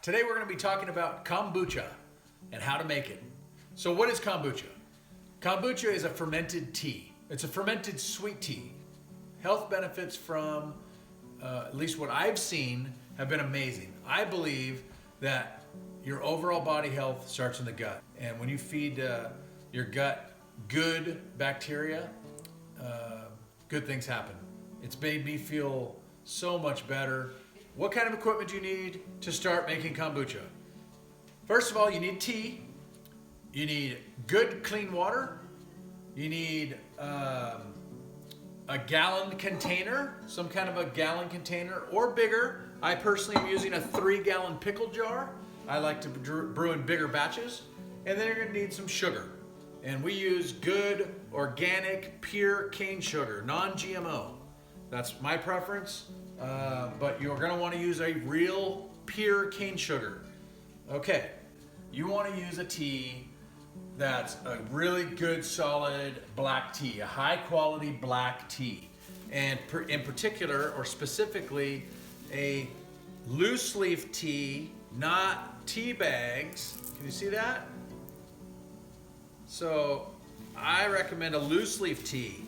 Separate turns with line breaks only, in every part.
Today we're going to be talking about kombucha and how to make it. So what is kombucha? Kombucha is a fermented tea. It's a fermented sweet tea. Health benefits from, at least what I've seen, have been amazing. I believe that your overall body health starts in the gut. And when you feed your gut good bacteria, good things happen. It's made me feel so much better. What kind of equipment do you need to start making kombucha? First of all, you need tea. You need good clean water. You need a gallon container, some kind of a gallon container or bigger. I personally am using a 3-gallon pickle jar. I like to brew in bigger batches. And then you're gonna need some sugar. And we use good, organic, pure cane sugar, non-GMO. That's my preference, but you're gonna wanna use a real, pure cane sugar. Okay, you wanna use a tea that's a really good, solid black tea, a high quality black tea. And in particular, or specifically, a loose leaf tea, not tea bags. Can you see that? So I recommend a loose leaf tea.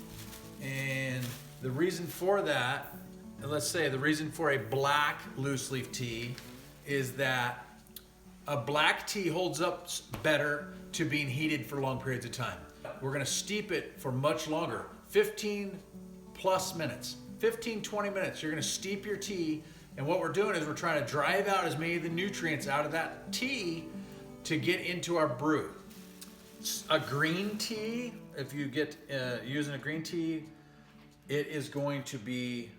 And the reason for that, and let's say the reason for a black loose leaf tea is that a black tea holds up better to being heated for long periods of time. We're gonna steep it for much longer, 15 plus minutes, 15, 20 minutes. You're gonna steep your tea, and what we're doing is we're trying to drive out as many of the nutrients out of that tea to get into our brew. A green tea, if you get using a green tea, it is going to be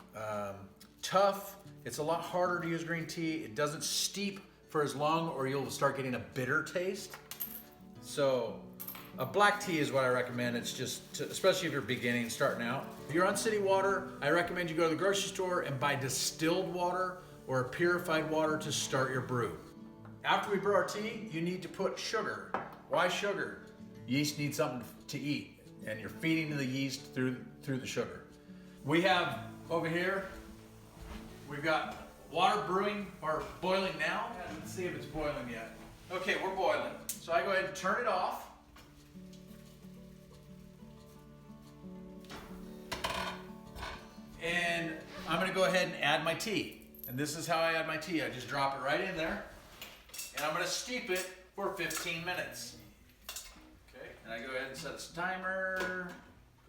tough. It's a lot harder to use green tea. It doesn't steep for as long or you'll start getting a bitter taste. So a black tea is what I recommend. It's just, especially if you're beginning, starting out. If you're on city water, I recommend you go to the grocery store and buy distilled water or purified water to start your brew. After we brew our tea, you need to put sugar. Why sugar? Yeast needs something to eat, and you're feeding the yeast through the sugar. We have over here, we've got water brewing or boiling now. Let's see if it's boiling yet. Okay, we're boiling. So I go ahead and turn it off. And I'm gonna go ahead and add my tea. And this is how I add my tea. I just drop it right in there. And I'm gonna steep it for 15 minutes. Okay, and I go ahead and set a timer.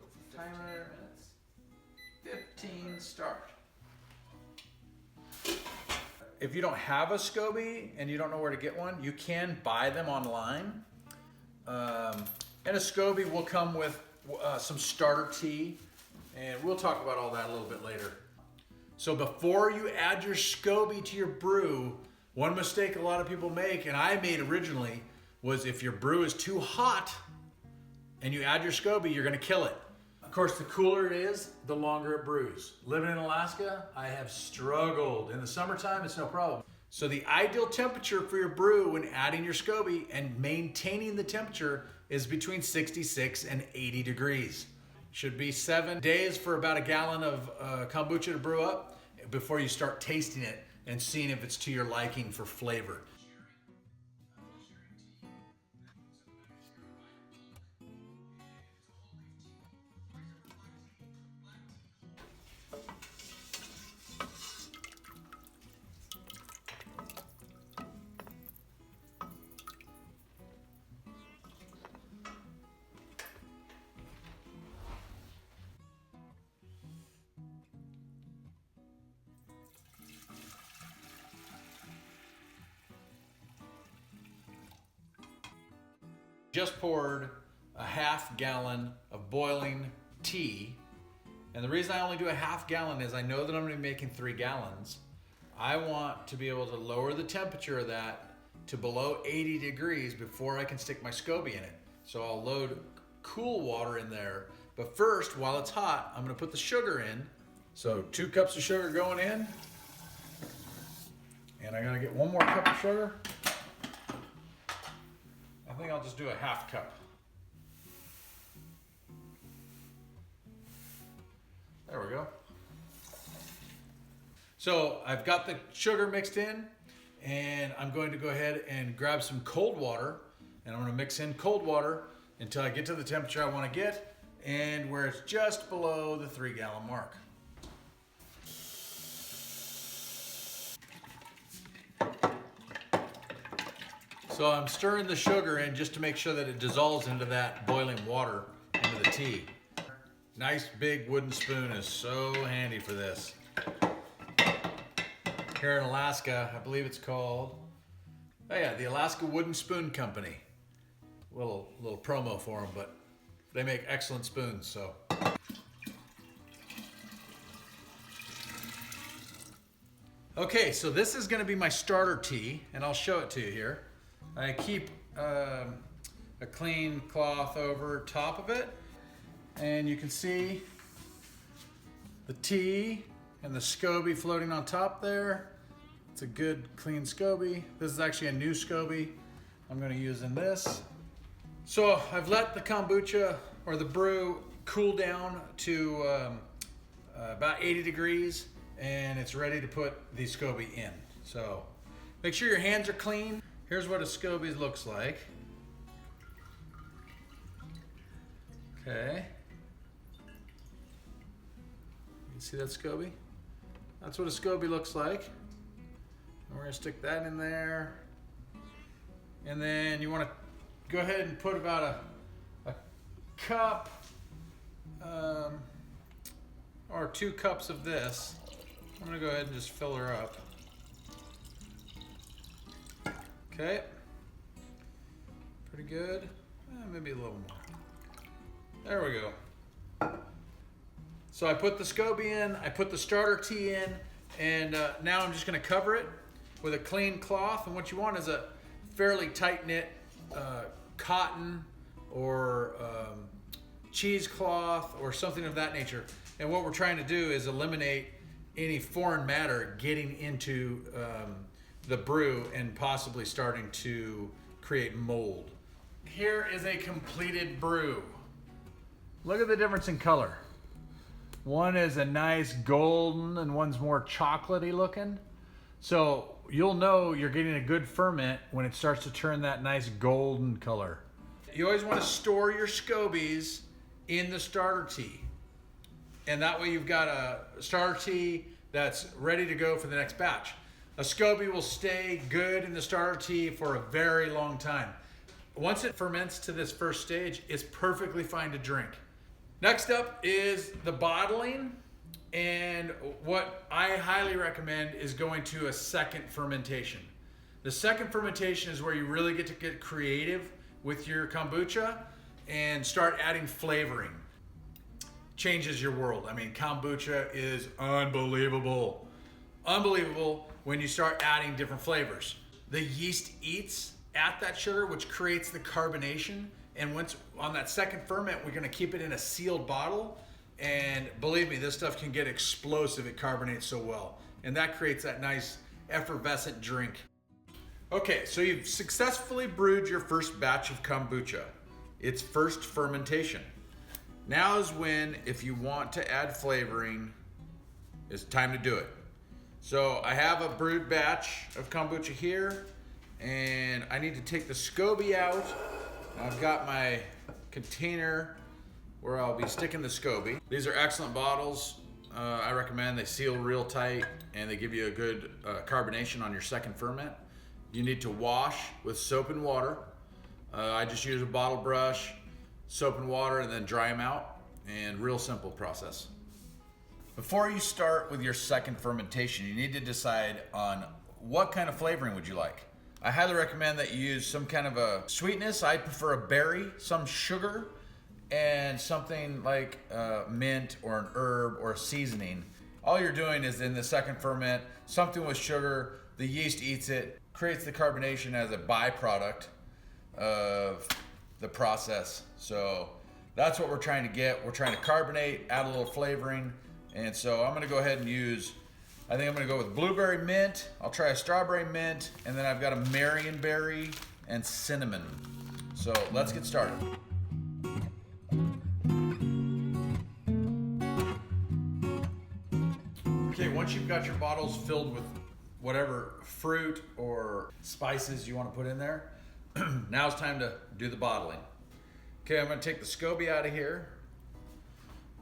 Go for timer minutes. 15, start. If you don't have a SCOBY and you don't know where to get one, you can buy them online. And a SCOBY will come with some starter tea, and we'll talk about all that a little bit later. So before you add your SCOBY to your brew, one mistake a lot of people make, and I made originally, was if your brew is too hot and you add your SCOBY, you're gonna kill it. Of course, the cooler it is, the longer it brews. Living in Alaska, I have struggled. In the summertime, it's no problem. So the ideal temperature for your brew when adding your SCOBY and maintaining the temperature is between 66 and 80 degrees. Should be 7 days for about a gallon of kombucha to brew up before you start tasting it and seeing if it's to your liking for flavor. Just poured a half gallon of boiling tea. And the reason I only do a half gallon is I know that I'm gonna be making 3 gallons. I want to be able to lower the temperature of that to below 80 degrees before I can stick my SCOBY in it. So I'll load cool water in there. But first, while it's hot, I'm gonna put the sugar in. So 2 cups of sugar going in. And I'm gonna get 1 more cup of sugar. I think I'll just do a half cup. There we go. So I've got the sugar mixed in. And I'm going to go ahead and grab some cold water, and I'm going to mix in cold water until I get to the temperature I want to get and where it's just below the 3-gallon mark. So I'm stirring the sugar in just to make sure that it dissolves into that boiling water, into the tea. Nice big wooden spoon is so handy for this. Here in Alaska, I believe it's called, oh yeah, the Alaska Wooden Spoon Company. Little promo for them, but they make excellent spoons, so. Okay, so this is gonna be my starter tea, and I'll show it to you here. I keep a clean cloth over top of it, and you can see the tea and the SCOBY floating on top there. It's a good clean SCOBY. This is actually a new SCOBY I'm gonna use in this. So I've let the kombucha or the brew cool down to about 80 degrees, and it's ready to put the SCOBY in. So make sure your hands are clean. Here's what a SCOBY looks like. Okay. You see that SCOBY? That's what a SCOBY looks like. And we're gonna stick that in there. And then you wanna go ahead and put about a cup or 2 cups of this. I'm gonna go ahead and just fill her up. Okay, pretty good. Maybe a little more. There we go. So I put the SCOBY in, I put the starter tea in, and now I'm just gonna cover it with a clean cloth. And what you want is a fairly tight-knit cotton or cheesecloth or something of that nature. And what we're trying to do is eliminate any foreign matter getting into the brew and possibly starting to create mold. Here is a completed brew. Look at the difference in color. One is a nice golden and one's more chocolatey looking. So you'll know you're getting a good ferment when it starts to turn that nice golden color. You always want to store your SCOBYs in the starter tea. And that way you've got a starter tea that's ready to go for the next batch. A SCOBY will stay good in the starter tea for a very long time. Once it ferments to this first stage, it's perfectly fine to drink. Next up is the bottling, and what I highly recommend is going to a second fermentation. The second fermentation is where you really get to get creative with your kombucha and start adding flavoring. Changes your world. I mean, kombucha is unbelievable. Unbelievable when you start adding different flavors. The yeast eats at that sugar, which creates the carbonation. And once on that second ferment, we're gonna keep it in a sealed bottle. And believe me, this stuff can get explosive. It carbonates so well. And that creates that nice effervescent drink. Okay, so you've successfully brewed your first batch of kombucha. It's first fermentation. Now is when, if you want to add flavoring, it's time to do it. So I have a brewed batch of kombucha here, and I need to take the SCOBY out. I've got my container where I'll be sticking the SCOBY. These are excellent bottles. I recommend. They seal real tight, and they give you a good carbonation on your second ferment. You need to wash with soap and water. I just use a bottle brush, soap and water, and then dry them out. And real simple process. Before you start with your second fermentation, you need to decide on what kind of flavoring would you like. I highly recommend that you use some kind of a sweetness. I prefer a berry, some sugar, and something like mint or an herb or a seasoning. All you're doing is in the second ferment, something with sugar, the yeast eats it, creates the carbonation as a byproduct of the process. So that's what we're trying to get. We're trying to carbonate, add a little flavoring. And so I'm gonna go ahead and use, I think I'm gonna go with blueberry mint. I'll try a strawberry mint, and then I've got a marionberry and cinnamon. So let's get started. Okay, once you've got your bottles filled with whatever fruit or spices you want to put in there. Now it's time to do the bottling. Okay, I'm going to take the SCOBY out of here.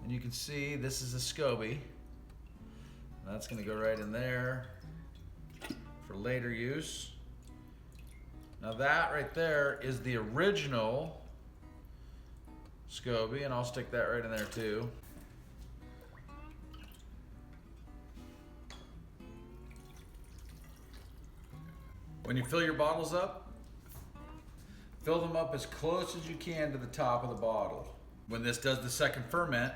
And you can see this is a SCOBY. That's going to go right in there for later use. Now that right there is the original SCOBY, and I'll stick that right in there too. When you fill your bottles up, fill them up as close as you can to the top of the bottle. When this does the second ferment,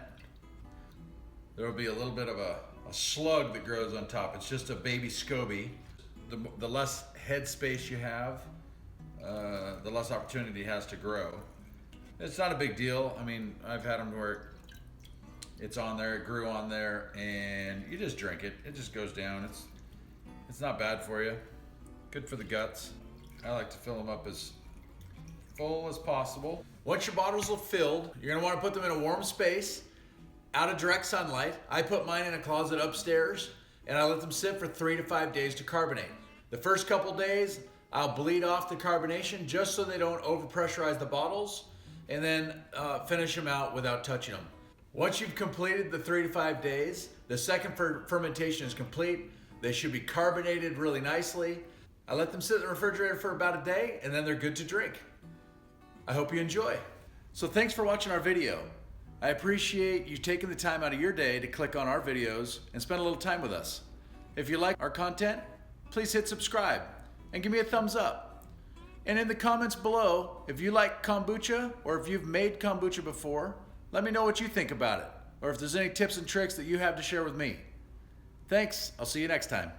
there will be a little bit of a slug that grows on top. It's just a baby SCOBY. The less head space you have, the less opportunity it has to grow. It's not a big deal. I mean, I've had them where it's on there, it grew on there, and you just drink it. It just goes down. It's not bad for you. Good for the guts. I like to fill them up as full as possible. Once your bottles are filled, you're gonna wanna put them in a warm space, out of direct sunlight. I put mine in a closet upstairs, and I let them sit for 3 to 5 days to carbonate. The first couple days, I'll bleed off the carbonation just so they don't overpressurize the bottles, and then finish them out without touching them. Once you've completed the 3 to 5 days, the second fermentation is complete. They should be carbonated really nicely. I let them sit in the refrigerator for about a day, and then they're good to drink. I hope you enjoy. So thanks for watching our video. I appreciate you taking the time out of your day to click on our videos and spend a little time with us. If you like our content, please hit subscribe and give me a thumbs up. And in the comments below, if you like kombucha or if you've made kombucha before, let me know what you think about it, or if there's any tips and tricks that you have to share with me. Thanks, I'll see you next time.